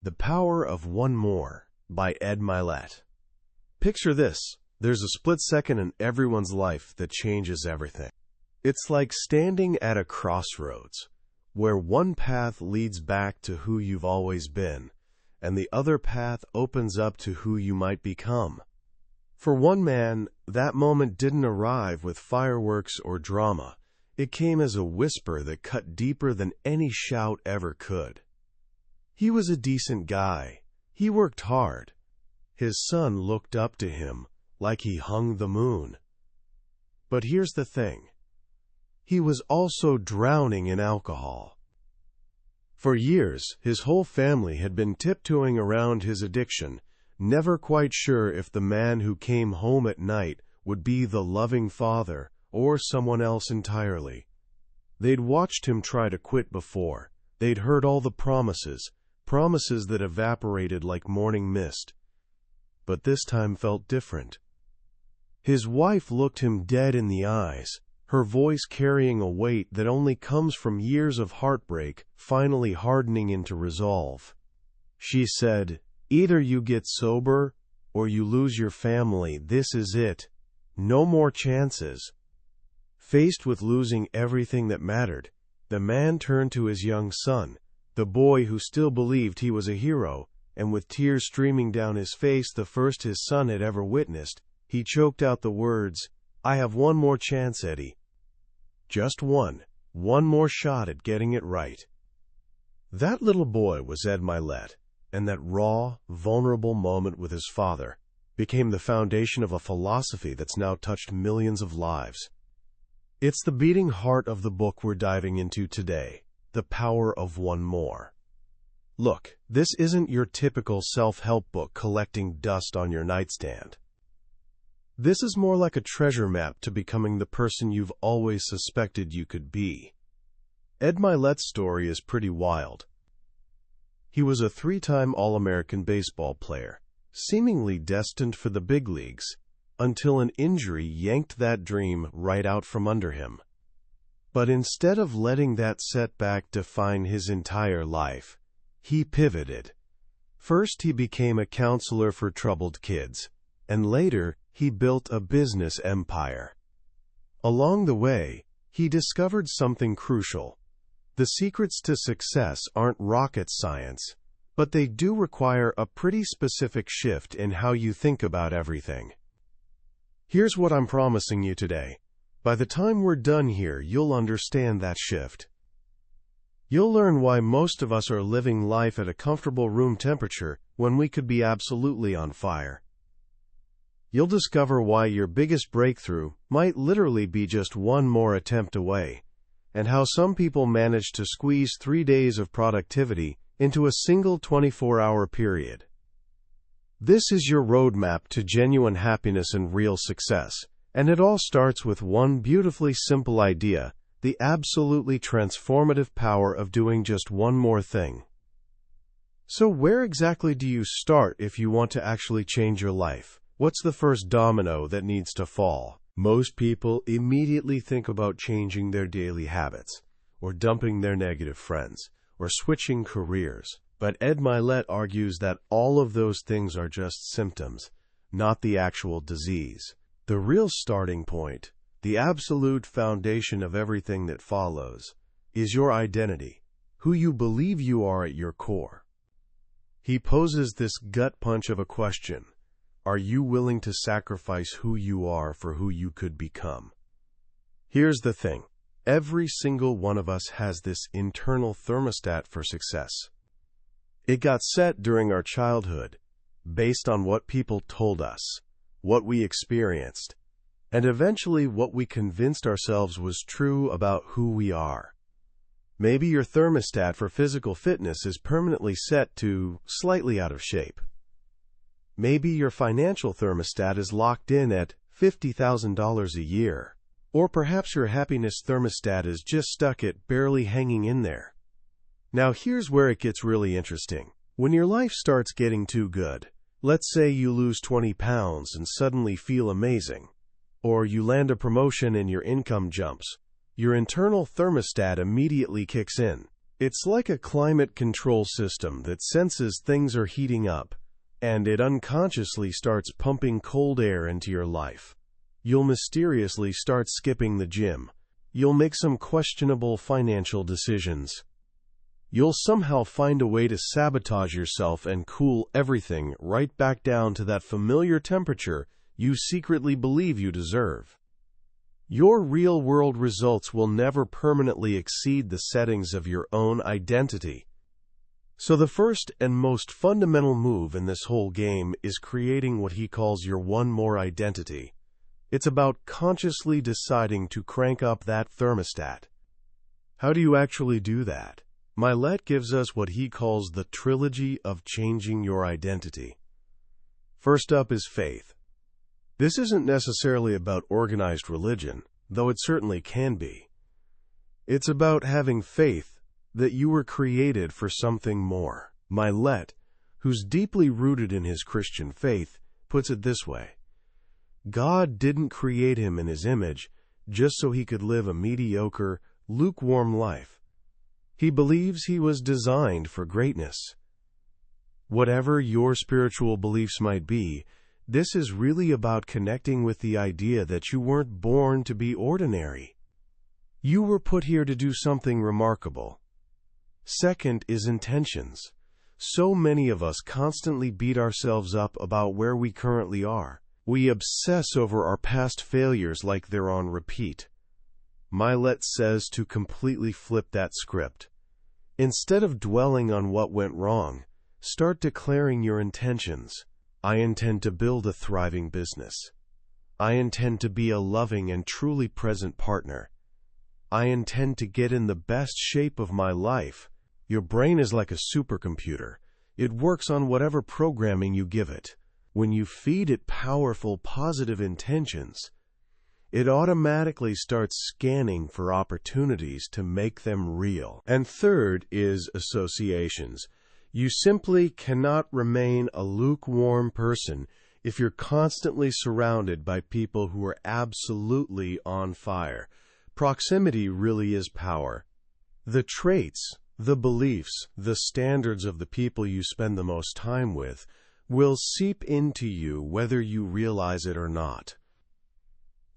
The Power of One More by Ed Mylett. Picture this. There's a split second in everyone's life that changes everything. It's like standing at a crossroads, where one path leads back to who you've always been, and the other path opens up to who you might become. For one man, that moment didn't arrive with fireworks or drama. It came as a whisper that cut deeper than any shout ever could. He was a decent guy. He worked hard. His son looked up to him like he hung the moon. But here's the thing. He was also drowning in alcohol. For years, his whole family had been tiptoeing around his addiction, never quite sure if the man who came home at night would be the loving father or someone else entirely. They'd watched him try to quit before. They'd heard all the promises that evaporated like morning mist. But this time felt different. His wife looked him dead in the eyes, her voice carrying a weight that only comes from years of heartbreak finally hardening into resolve. She said, "Either you get sober, or you lose your family. This is it. No more chances." Faced with losing everything that mattered, the man turned to his young son, the boy who still believed he was a hero, and with tears streaming down his face, the first his son had ever witnessed, he choked out the words, "I have one more chance, Eddie. Just one more shot at getting it right." That little boy was Ed Mylett, and that raw, vulnerable moment with his father became the foundation of a philosophy that's now touched millions of lives. It's the beating heart of the book we're diving into today, The Power of One More. Look, this isn't your typical self-help book collecting dust on your nightstand. This is more like a treasure map to becoming the person you've always suspected you could be. Ed Mylett's story is pretty wild. He was a 3-time All-American baseball player, seemingly destined for the big leagues, until an injury yanked that dream right out from under him. But instead of letting that setback define his entire life, he pivoted. First, he became a counselor for troubled kids, and later, he built a business empire. Along the way, he discovered something crucial. The secrets to success aren't rocket science, but they do require a pretty specific shift in how you think about everything. Here's what I'm promising you today. By the time we're done here, you'll understand that shift. You'll learn why most of us are living life at a comfortable room temperature when we could be absolutely on fire. You'll discover why your biggest breakthrough might literally be just one more attempt away, and how some people manage to squeeze 3 days of productivity into a single 24-hour period. This is your roadmap to genuine happiness and real success, and it all starts with one beautifully simple idea: the absolutely transformative power of doing just one more thing. So where exactly do you start if you want to actually change your life? What's the first domino that needs to fall? Most people immediately think about changing their daily habits, or dumping their negative friends, or switching careers. But Ed Mylett argues that all of those things are just symptoms, not the actual disease. The real starting point, the absolute foundation of everything that follows, is your identity, who you believe you are at your core. He poses this gut punch of a question: are you willing to sacrifice who you are for who you could become? Here's the thing. Every single one of us has this internal thermostat for success. It got set during our childhood, based on what people told us, what we experienced, and eventually what we convinced ourselves was true about who we are. Maybe your thermostat for physical fitness is permanently set to slightly out of shape. Maybe your financial thermostat is locked in at $50,000 a year. Or perhaps your happiness thermostat is just stuck at barely hanging in there. Now here's where it gets really interesting. When your life starts getting too good, let's say you lose 20 pounds and suddenly feel amazing, or you land a promotion and your income jumps, your internal thermostat immediately kicks in. It's like a climate control system that senses things are heating up, and it unconsciously starts pumping cold air into your life. You'll mysteriously start skipping the gym. You'll make some questionable financial decisions. You'll somehow find a way to sabotage yourself and cool everything right back down to that familiar temperature you secretly believe you deserve. Your real-world results will never permanently exceed the settings of your own identity. So the first and most fundamental move in this whole game is creating what he calls your one more identity. It's about consciously deciding to crank up that thermostat. How do you actually do that? Mylett gives us what he calls the trilogy of changing your identity. First up is faith. This isn't necessarily about organized religion, though it certainly can be. It's about having faith that you were created for something more. Mylett, who's deeply rooted in his Christian faith, puts it this way: God didn't create him in his image just so he could live a mediocre, lukewarm life. He believes he was designed for greatness. Whatever your spiritual beliefs might be, this is really about connecting with the idea that you weren't born to be ordinary. You were put here to do something remarkable. Second is intentions. So many of us constantly beat ourselves up about where we currently are. We obsess over our past failures like they're on repeat. Mylett says to completely flip that script. Instead of dwelling on what went wrong, start declaring your intentions. I intend to build a thriving business. I intend to be a loving and truly present partner. I intend to get in the best shape of my life. Your brain is like a supercomputer. It works on whatever programming you give it. When you feed it powerful, positive intentions, it automatically starts scanning for opportunities to make them real. And third is associations. You simply cannot remain a lukewarm person if you're constantly surrounded by people who are absolutely on fire. Proximity really is power. The traits, the beliefs, the standards of the people you spend the most time with will seep into you whether you realize it or not.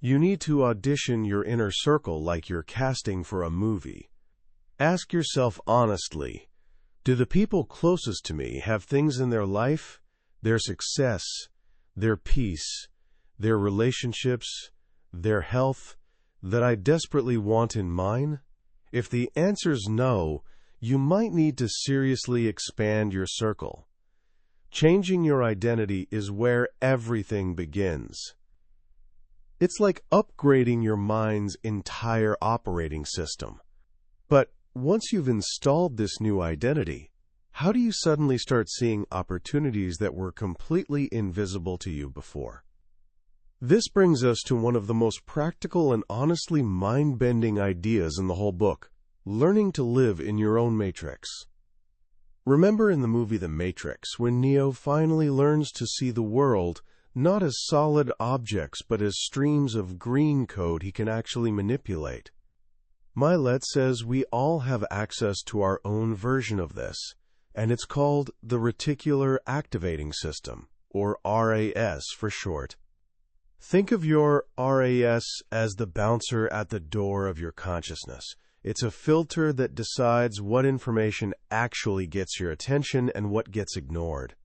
You need to audition your inner circle like you're casting for a movie. Ask yourself honestly, do the people closest to me have things in their life, their success, their peace, their relationships, their health, that I desperately want in mine? If the answer's no, you might need to seriously expand your circle. Changing your identity is where everything begins. It's like upgrading your mind's entire operating system. But once you've installed this new identity, how do you suddenly start seeing opportunities that were completely invisible to you before? This brings us to one of the most practical and honestly mind-bending ideas in the whole book: learning to live in your own matrix. Remember in the movie The Matrix, when Neo finally learns to see the world not as solid objects but as streams of green code he can actually manipulate? Mylett says we all have access to our own version of this, and it's called the reticular activating system, or RAS for short. Think of your RAS as the bouncer at the door of your consciousness. It's a filter that decides what information actually gets your attention and what gets ignored.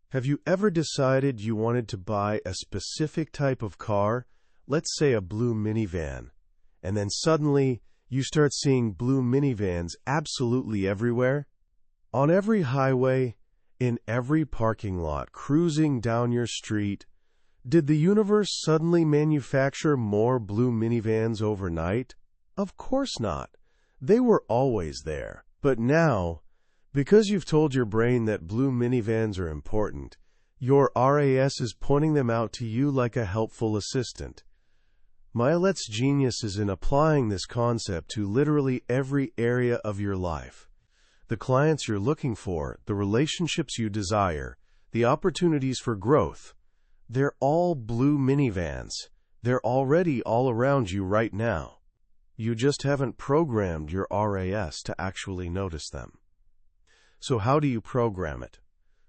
Have you ever decided you wanted to buy a specific type of car, let's say a blue minivan, and then suddenly you start seeing blue minivans absolutely everywhere? On every highway, in every parking lot, cruising down your street. Did the universe suddenly manufacture more blue minivans overnight? Of course not. They were always there. But now, because you've told your brain that blue minivans are important, your RAS is pointing them out to you like a helpful assistant. Mylett's genius is in applying this concept to literally every area of your life. The clients you're looking for, the relationships you desire, the opportunities for growth, they're all blue minivans. They're already all around you right now. You just haven't programmed your RAS to actually notice them. So how do you program it?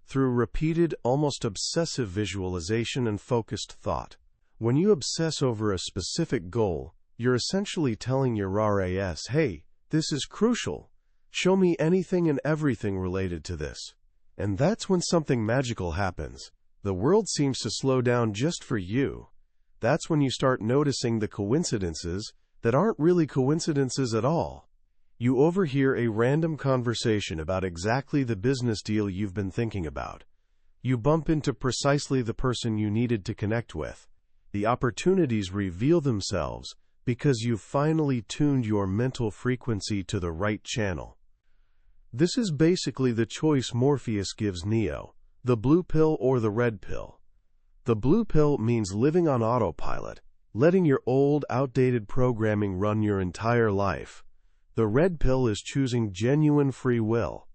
Through repeated, almost obsessive visualization and focused thought. When you obsess over a specific goal, you're essentially telling your RAS, hey, this is crucial. Show me anything and everything related to this. And that's when something magical happens. The world seems to slow down just for you. That's when you start noticing the coincidences that aren't really coincidences at all. You overhear a random conversation about exactly the business deal you've been thinking about. You bump into precisely the person you needed to connect with. The opportunities reveal themselves because you've finally tuned your mental frequency to the right channel. This is basically the choice Morpheus gives Neo, the blue pill or the red pill. The blue pill means living on autopilot, letting your old, outdated programming run your entire life. The red pill is choosing genuine free will.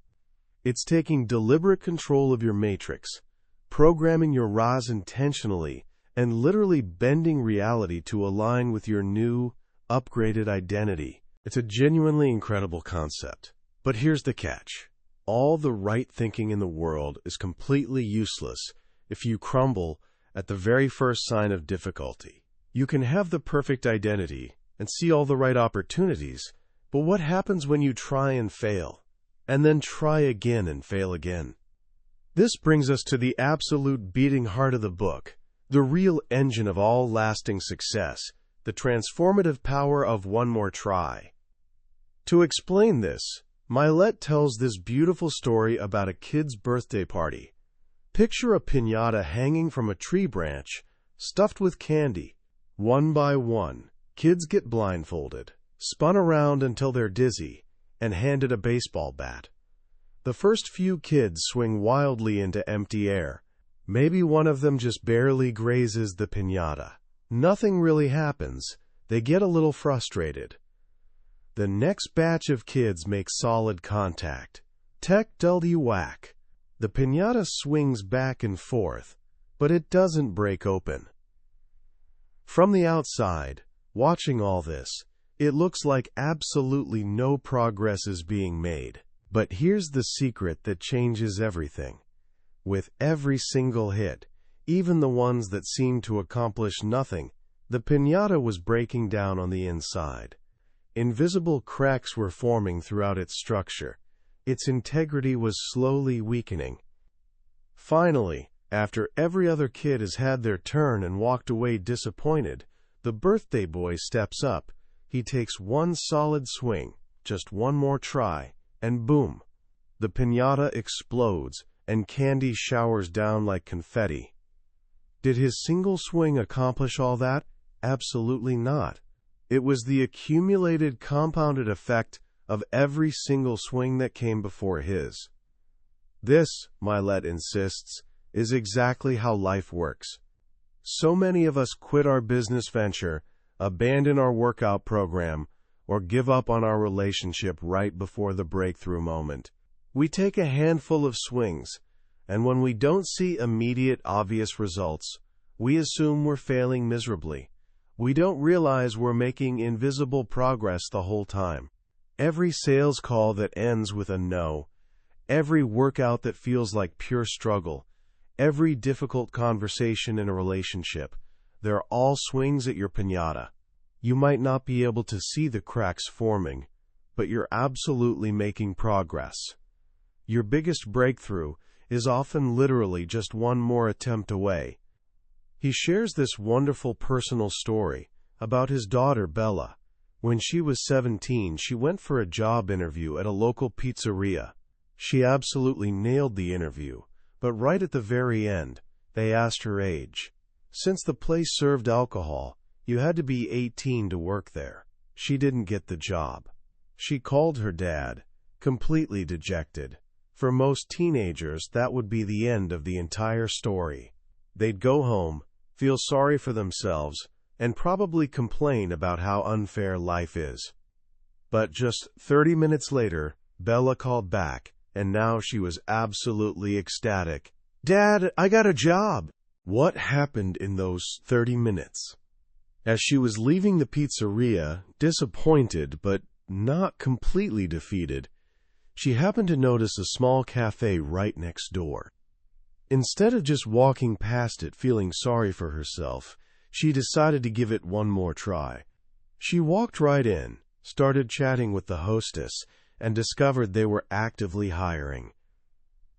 It's taking deliberate control of your matrix, programming your RAS intentionally, and literally bending reality to align with your new, upgraded identity. It's a genuinely incredible concept. But here's the catch. All the right thinking in the world is completely useless if you crumble at the very first sign of difficulty. You can have the perfect identity and see all the right opportunities, but what happens when you try and fail, and then try again and fail again? This brings us to the absolute beating heart of the book, the real engine of all lasting success, the transformative power of one more try. To explain this, Mylett tells this beautiful story about a kid's birthday party. Picture a piñata hanging from a tree branch, stuffed with candy. One by one, kids get blindfolded, spun around until they're dizzy, and handed a baseball bat. The first few kids swing wildly into empty air. Maybe one of them just barely grazes the piñata. Nothing really happens. They get a little frustrated. The next batch of kids make solid contact. Tech-duldy-whack. The piñata swings back and forth, but it doesn't break open. From the outside, watching all this, it looks like absolutely no progress is being made. But here's the secret that changes everything. With every single hit, even the ones that seemed to accomplish nothing, the piñata was breaking down on the inside. Invisible cracks were forming throughout its structure. Its integrity was slowly weakening. Finally, after every other kid has had their turn and walked away disappointed, the birthday boy steps up. He takes one solid swing, just one more try, and boom! The piñata explodes, and candy showers down like confetti. Did his single swing accomplish all that? Absolutely not. It was the accumulated, compounded effect of every single swing that came before his. This, Mylett insists, is exactly how life works. So many of us quit our business venture, abandon our workout program, or give up on our relationship right before the breakthrough moment. We take a handful of swings, and when we don't see immediate, obvious results, we assume we're failing miserably. We don't realize we're making invisible progress the whole time. Every sales call that ends with a no, every workout that feels like pure struggle, every difficult conversation in a relationship, they're all swings at your piñata. You might not be able to see the cracks forming, but you're absolutely making progress. Your biggest breakthrough is often literally just one more attempt away. He shares this wonderful personal story about his daughter Bella. When she was 17, she went for a job interview at a local pizzeria. She absolutely nailed the interview, but right at the very end, they asked her age. Since the place served alcohol, you had to be 18 to work there. She didn't get the job. She called her dad, completely dejected. For most teenagers, that would be the end of the entire story. They'd go home, feel sorry for themselves, and probably complain about how unfair life is. But just 30 minutes later, Bella called back, and now she was absolutely ecstatic. "Dad, I got a job!" What happened in those 30 minutes? As she was leaving the pizzeria, disappointed but not completely defeated, she happened to notice a small cafe right next door. Instead of just walking past it feeling sorry for herself, she decided to give it one more try. She walked right in, started chatting with the hostess, and discovered they were actively hiring.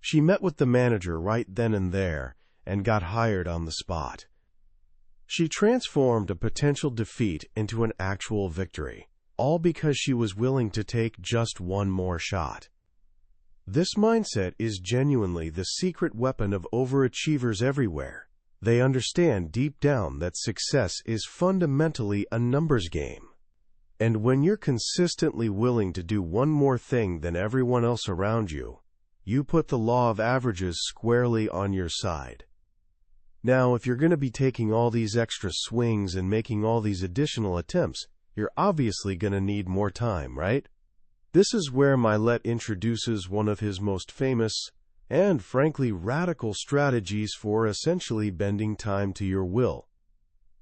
She met with the manager right then and there and got hired on the spot. She transformed a potential defeat into an actual victory, all because she was willing to take just one more shot. This mindset is genuinely the secret weapon of overachievers everywhere. They understand deep down that success is fundamentally a numbers game. And when you're consistently willing to do one more thing than everyone else around you, you put the law of averages squarely on your side. Now, if you're going to be taking all these extra swings and making all these additional attempts, you're obviously going to need more time, right? This is where Mylett introduces one of his most famous and, frankly, radical strategies for essentially bending time to your will.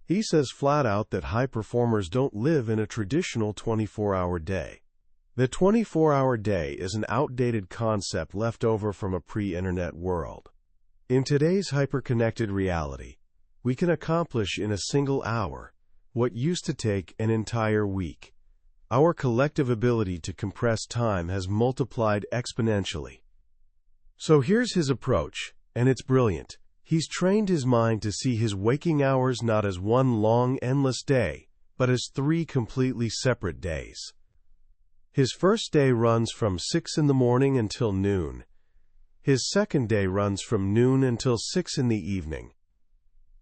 He says flat out that high performers don't live in a traditional 24-hour day. The 24-hour day is an outdated concept left over from a pre-internet world. In today's hyper-connected reality, we can accomplish in a single hour what used to take an entire week. Our collective ability to compress time has multiplied exponentially. So here's his approach, and it's brilliant. He's trained his mind to see his waking hours not as one long, endless day, but as 3 completely separate days. His first day runs from 6 in the morning until noon. His second day runs from noon until 6 in the evening.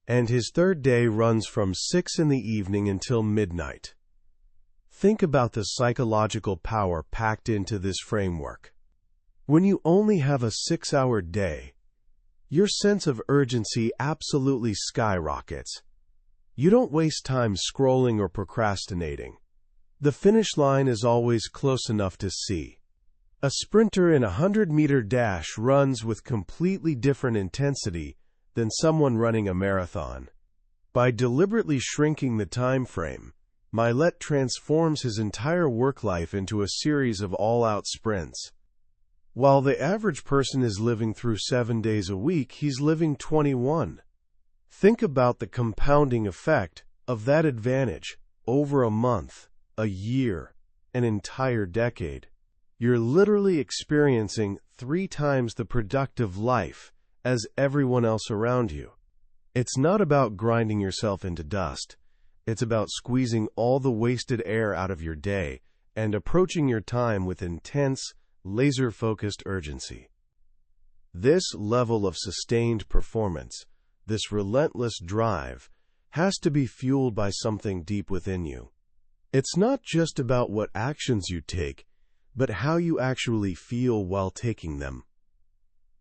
And his third day runs from 6 in the evening until midnight. Think about the psychological power packed into this framework. When you only have a 6-hour day, your sense of urgency absolutely skyrockets. You don't waste time scrolling or procrastinating. The finish line is always close enough to see. A sprinter in a 100-meter dash runs with completely different intensity than someone running a marathon. By deliberately shrinking the time frame, Mylett transforms his entire work life into a series of all-out sprints. While the average person is living through 7 days a week, he's living 21. Think about the compounding effect of that advantage over a month, a year, an entire decade. You're literally experiencing 3 times the productive life as everyone else around you. It's not about grinding yourself into dust. It's about squeezing all the wasted air out of your day and approaching your time with intense, laser-focused urgency. This level of sustained performance, this relentless drive, has to be fueled by something deep within you. It's not just about what actions you take, but how you actually feel while taking them.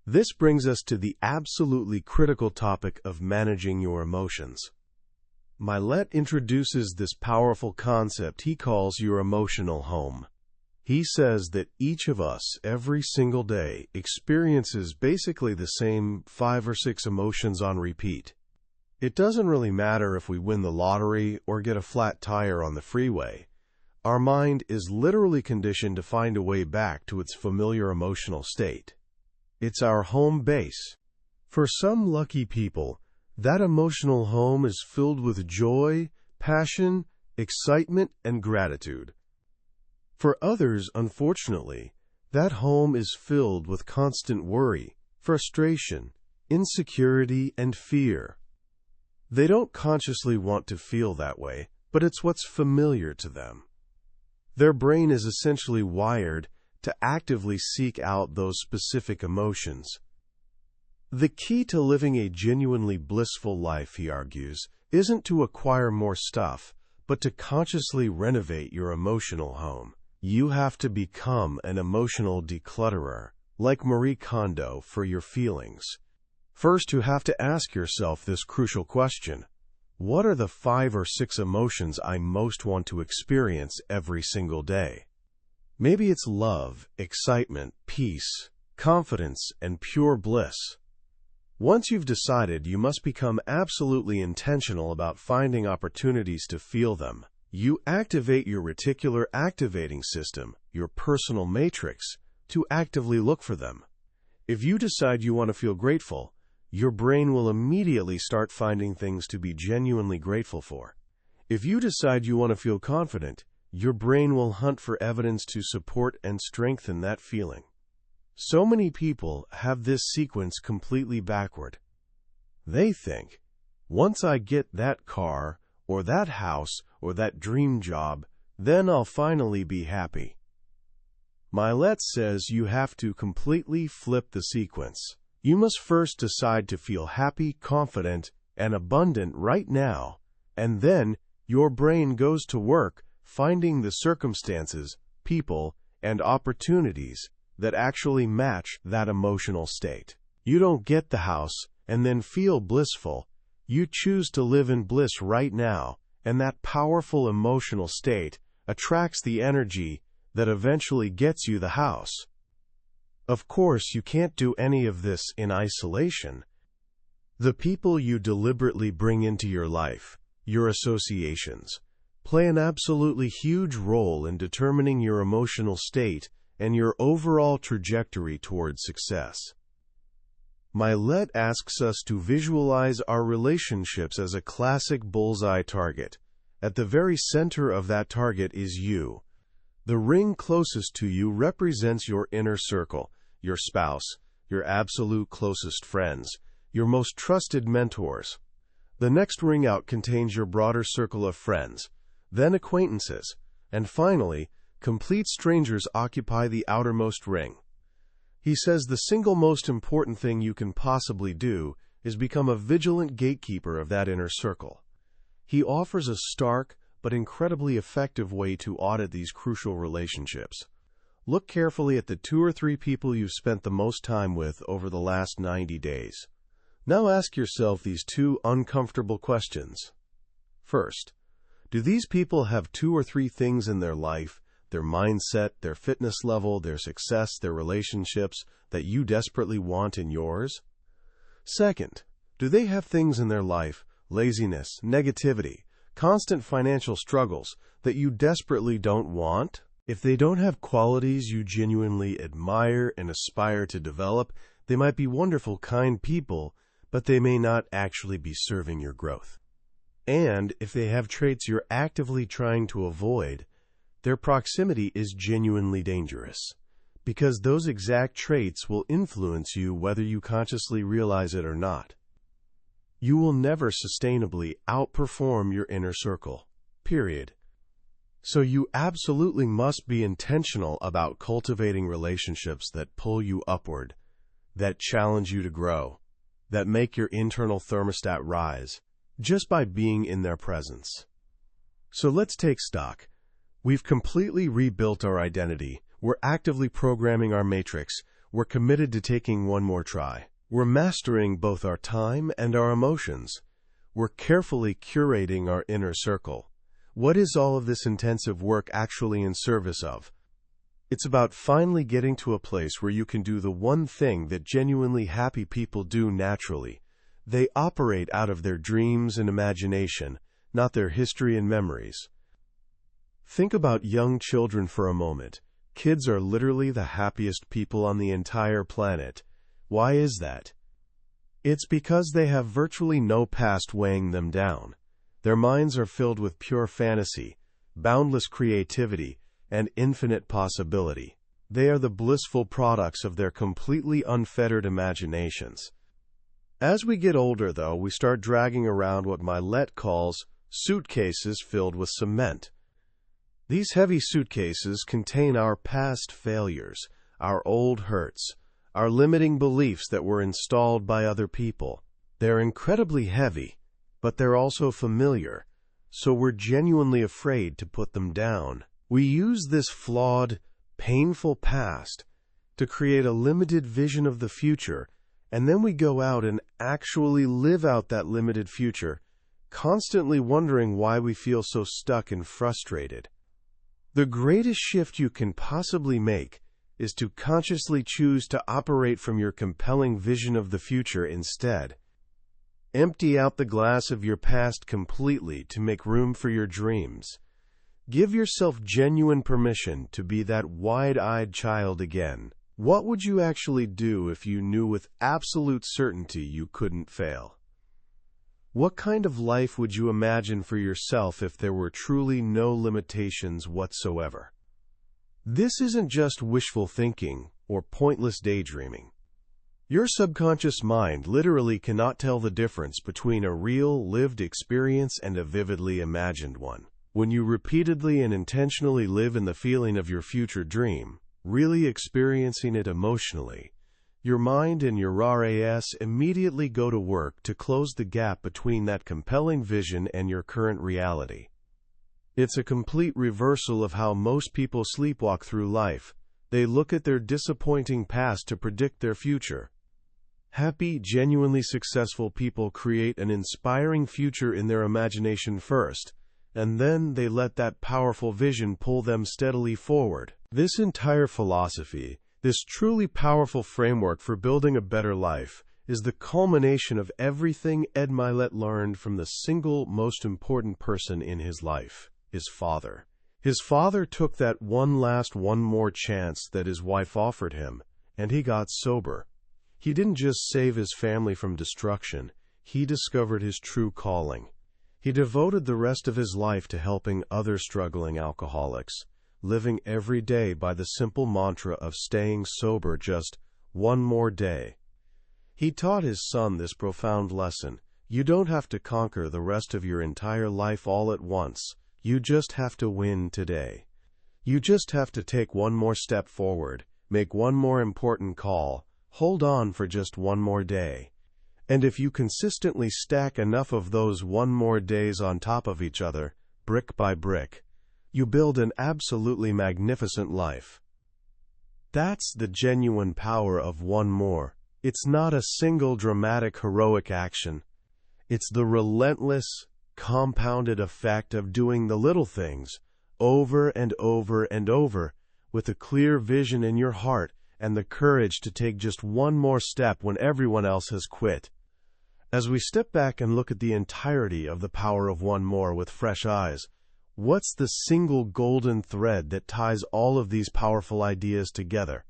This brings us to the absolutely critical topic of managing your emotions. Mylett introduces this powerful concept he calls your emotional home. He says that each of us, every single day, experiences basically the same 5 or 6 emotions on repeat. It doesn't really matter if we win the lottery or get a flat tire on the freeway. Our mind is literally conditioned to find a way back to its familiar emotional state. It's our home base. For some lucky people, that emotional home is filled with joy, passion, excitement, and gratitude. For others, unfortunately, that home is filled with constant worry, frustration, insecurity, and fear. They don't consciously want to feel that way, but it's what's familiar to them. Their brain is essentially wired to actively seek out those specific emotions. The key to living a genuinely blissful life, he argues, isn't to acquire more stuff, but to consciously renovate your emotional home. You have to become an emotional declutterer, like Marie Kondo, for your feelings. First, you have to ask yourself this crucial question: what are the 5 or 6 emotions I most want to experience every single day? Maybe it's love, excitement, peace, confidence, and pure bliss. Once you've decided, you must become absolutely intentional about finding opportunities to feel them. You activate your reticular activating system, your personal matrix, to actively look for them. If you decide you want to feel grateful, your brain will immediately start finding things to be genuinely grateful for. If you decide you want to feel confident, your brain will hunt for evidence to support and strengthen that feeling. So many people have this sequence completely backward. They think, once I get that car, or that house, or that dream job, then I'll finally be happy. Mylett says you have to completely flip the sequence. You must first decide to feel happy, confident, and abundant right now, and then your brain goes to work finding the circumstances, people, and opportunities that actually match that emotional state. You don't get the house and then feel blissful. You choose to live in bliss right now, and that powerful emotional state attracts the energy that eventually gets you the house. Of course, you can't do any of this in isolation. The people you deliberately bring into your life, your associations, play an absolutely huge role in determining your emotional state and your overall trajectory towards success. Mylett asks us to visualize our relationships as a classic bullseye target. At the very center of that target is you. The ring closest to you represents your inner circle, your spouse, your absolute closest friends, your most trusted mentors. The next ring out contains your broader circle of friends, then acquaintances, and finally, complete strangers occupy the outermost ring. He says the single most important thing you can possibly do is become a vigilant gatekeeper of that inner circle. He offers a stark but incredibly effective way to audit these crucial relationships. Look carefully at the 2 or 3 people you've spent the most time with over the last 90 days. Now ask yourself these 2 uncomfortable questions. First, do these people have 2 or 3 things in their life, their mindset, their fitness level, their success, their relationships, that you desperately want in yours? Second, do they have things in their life, laziness, negativity, constant financial struggles, that you desperately don't want? If they don't have qualities you genuinely admire and aspire to develop, they might be wonderful, kind people, but they may not actually be serving your growth. And if they have traits you're actively trying to avoid, their proximity is genuinely dangerous, because those exact traits will influence you whether you consciously realize it or not. You will never sustainably outperform your inner circle, period. So you absolutely must be intentional about cultivating relationships that pull you upward, that challenge you to grow, that make your internal thermostat rise, just by being in their presence. So let's take stock. We've completely rebuilt our identity. We're actively programming our matrix. We're committed to taking one more try. We're mastering both our time and our emotions. We're carefully curating our inner circle. What is all of this intensive work actually in service of? It's about finally getting to a place where you can do the one thing that genuinely happy people do naturally. They operate out of their dreams and imagination, not their history and memories. Think about young children for a moment. Kids are literally the happiest people on the entire planet. Why is that? It's because they have virtually no past weighing them down. Their minds are filled with pure fantasy, boundless creativity, and infinite possibility. They are the blissful products of their completely unfettered imaginations. As we get older, though, we start dragging around what Mylett calls suitcases filled with cement. These heavy suitcases contain our past failures, our old hurts, our limiting beliefs that were installed by other people. They're incredibly heavy, but they're also familiar, so we're genuinely afraid to put them down. We use this flawed, painful past to create a limited vision of the future, and then we go out and actually live out that limited future, constantly wondering why we feel so stuck and frustrated. The greatest shift you can possibly make is to consciously choose to operate from your compelling vision of the future instead. Empty out the glass of your past completely to make room for your dreams. Give yourself genuine permission to be that wide-eyed child again. What would you actually do if you knew with absolute certainty you couldn't fail? What kind of life would you imagine for yourself if there were truly no limitations whatsoever? This isn't just wishful thinking or pointless daydreaming. Your subconscious mind literally cannot tell the difference between a real, lived experience and a vividly imagined one. When you repeatedly and intentionally live in the feeling of your future dream, really experiencing it emotionally, your mind and your RAS immediately go to work to close the gap between that compelling vision and your current reality. It's a complete reversal of how most people sleepwalk through life. They look at their disappointing past to predict their future. Happy, genuinely successful people create an inspiring future in their imagination first, and then they let that powerful vision pull them steadily forward. This entire philosophy, this truly powerful framework for building a better life, is the culmination of everything Ed Mylett learned from the single most important person in his life, his father. His father took that one more chance that his wife offered him, and he got sober. He didn't just save his family from destruction, he discovered his true calling. He devoted the rest of his life to helping other struggling alcoholics, living every day by the simple mantra of staying sober just one more day. He taught his son this profound lesson: you don't have to conquer the rest of your entire life all at once, you just have to win today. You just have to take one more step forward, make one more important call, hold on for just one more day. And if you consistently stack enough of those one more days on top of each other, brick by brick, you build an absolutely magnificent life. That's the genuine power of one more. It's not a single dramatic heroic action. It's the relentless, compounded effect of doing the little things over and over and over with a clear vision in your heart and the courage to take just one more step when everyone else has quit. As we step back and look at the entirety of the power of one more with fresh eyes, what's the single golden thread that ties all of these powerful ideas together?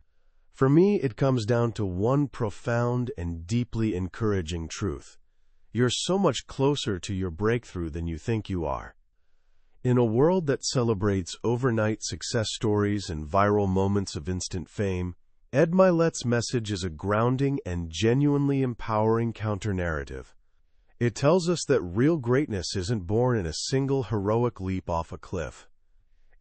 For me, it comes down to one profound and deeply encouraging truth. You're so much closer to your breakthrough than you think you are. In a world that celebrates overnight success stories and viral moments of instant fame, Ed Mylett's message is a grounding and genuinely empowering counter-narrative. It tells us that real greatness isn't born in a single heroic leap off a cliff.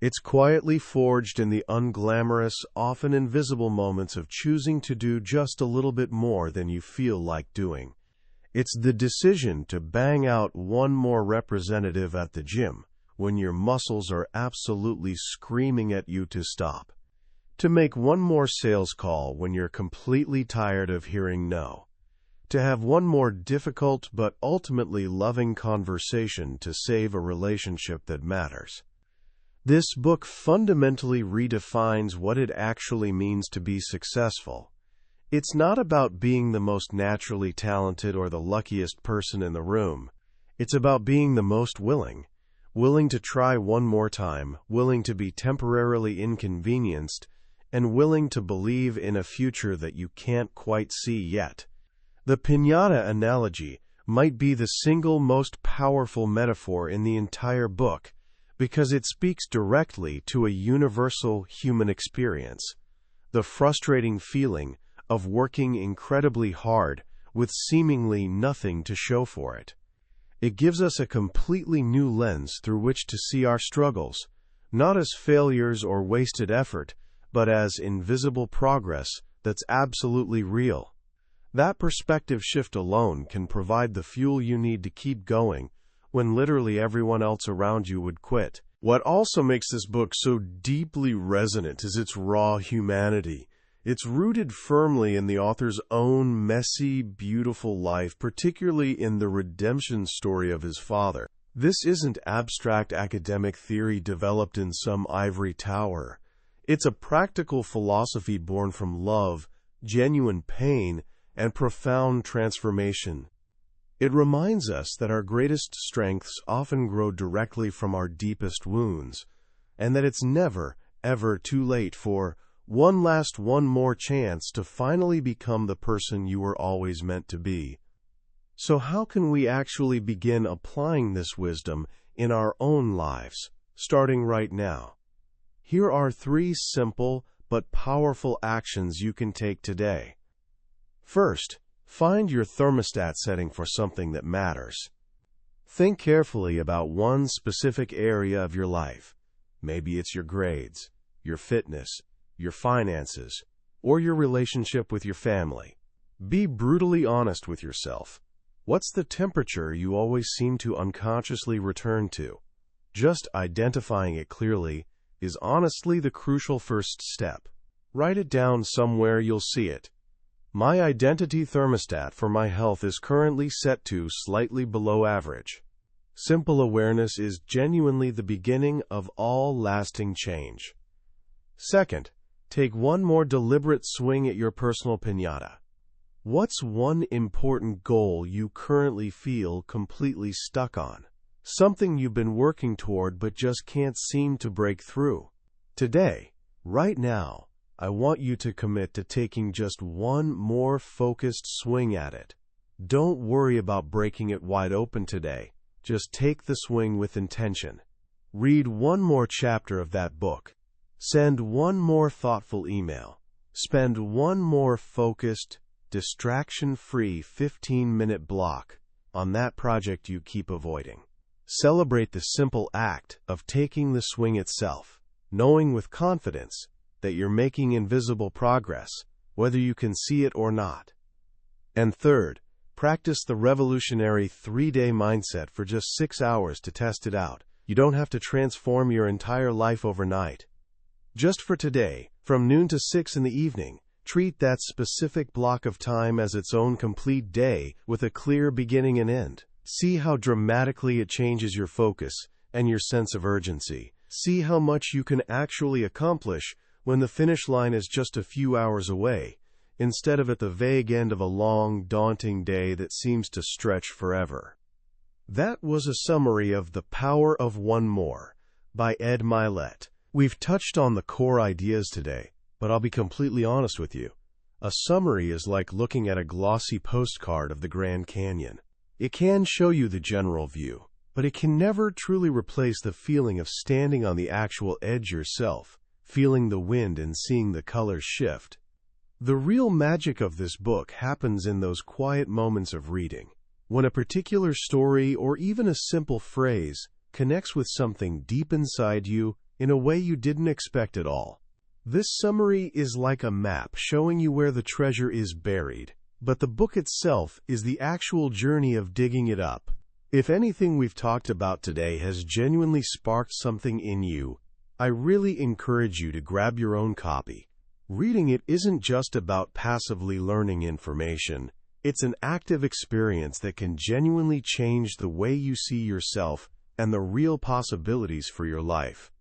It's quietly forged in the unglamorous, often invisible moments of choosing to do just a little bit more than you feel like doing. It's the decision to bang out one more representative at the gym when your muscles are absolutely screaming at you to stop. To make one more sales call when you're completely tired of hearing no. To have one more difficult but ultimately loving conversation to save a relationship that matters. This book fundamentally redefines what it actually means to be successful. It's not about being the most naturally talented or the luckiest person in the room. It's about being the most willing to try one more time, willing to be temporarily inconvenienced, and willing to believe in a future that you can't quite see yet. The piñata analogy might be the single most powerful metaphor in the entire book, because it speaks directly to a universal human experience: the frustrating feeling of working incredibly hard with seemingly nothing to show for it. It gives us a completely new lens through which to see our struggles, not as failures or wasted effort, but as invisible progress that's absolutely real. That perspective shift alone can provide the fuel you need to keep going when literally everyone else around you would quit. What also makes this book so deeply resonant is its raw humanity. It's rooted firmly in the author's own messy, beautiful life, particularly in the redemption story of his father. This isn't abstract academic theory developed in some ivory tower. It's a practical philosophy born from love, genuine pain, and profound transformation. It reminds us that our greatest strengths often grow directly from our deepest wounds, and that it's never, ever too late for one more chance to finally become the person you were always meant to be. So how can we actually begin applying this wisdom in our own lives, starting right now? Here are 3 simple but powerful actions you can take today. First, find your thermostat setting for something that matters. Think carefully about one specific area of your life. Maybe it's your grades, your fitness, your finances, or your relationship with your family. Be brutally honest with yourself. What's the temperature you always seem to unconsciously return to? Just identifying it clearly is honestly the crucial first step. Write it down somewhere you'll see it. My identity thermostat for my health is currently set to slightly below average. Simple awareness is genuinely the beginning of all lasting change. Second, take one more deliberate swing at your personal piñata. What's one important goal you currently feel completely stuck on? Something you've been working toward but just can't seem to break through. Today, right now, I want you to commit to taking just one more focused swing at it. Don't worry about breaking it wide open today. Just take the swing with intention. Read one more chapter of that book. Send one more thoughtful email. Spend one more focused, distraction-free 15-minute block on that project you keep avoiding. Celebrate the simple act of taking the swing itself, knowing with confidence that you're making invisible progress, whether you can see it or not. And third, practice the revolutionary 3-day mindset for just 6 hours to test it out. You don't have to transform your entire life overnight. Just for today, from noon to 6 in the evening, treat that specific block of time as its own complete day with a clear beginning and end. See how dramatically it changes your focus and your sense of urgency. See how much you can actually accomplish when the finish line is just a few hours away, instead of at the vague end of a long, daunting day that seems to stretch forever. That was a summary of The Power of One More by Ed Mylett. We've touched on the core ideas today, but I'll be completely honest with you. A summary is like looking at a glossy postcard of the Grand Canyon. It can show you the general view, but it can never truly replace the feeling of standing on the actual edge yourself, feeling the wind and seeing the colors shift. The real magic of this book happens in those quiet moments of reading, when a particular story or even a simple phrase connects with something deep inside you in a way you didn't expect at all. This summary is like a map showing you where the treasure is buried, but the book itself is the actual journey of digging it up. If anything we've talked about today has genuinely sparked something in you, I really encourage you to grab your own copy. Reading it isn't just about passively learning information. It's an active experience that can genuinely change the way you see yourself and the real possibilities for your life.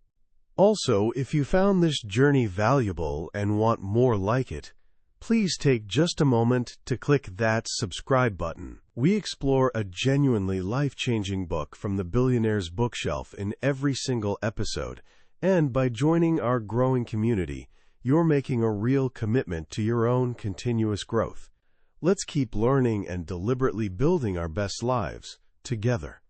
Also, if you found this journey valuable and want more like it, please take just a moment to click that subscribe button. We explore a genuinely life-changing book from the billionaire's bookshelf in every single episode, and by joining our growing community, you're making a real commitment to your own continuous growth. Let's keep learning and deliberately building our best lives together.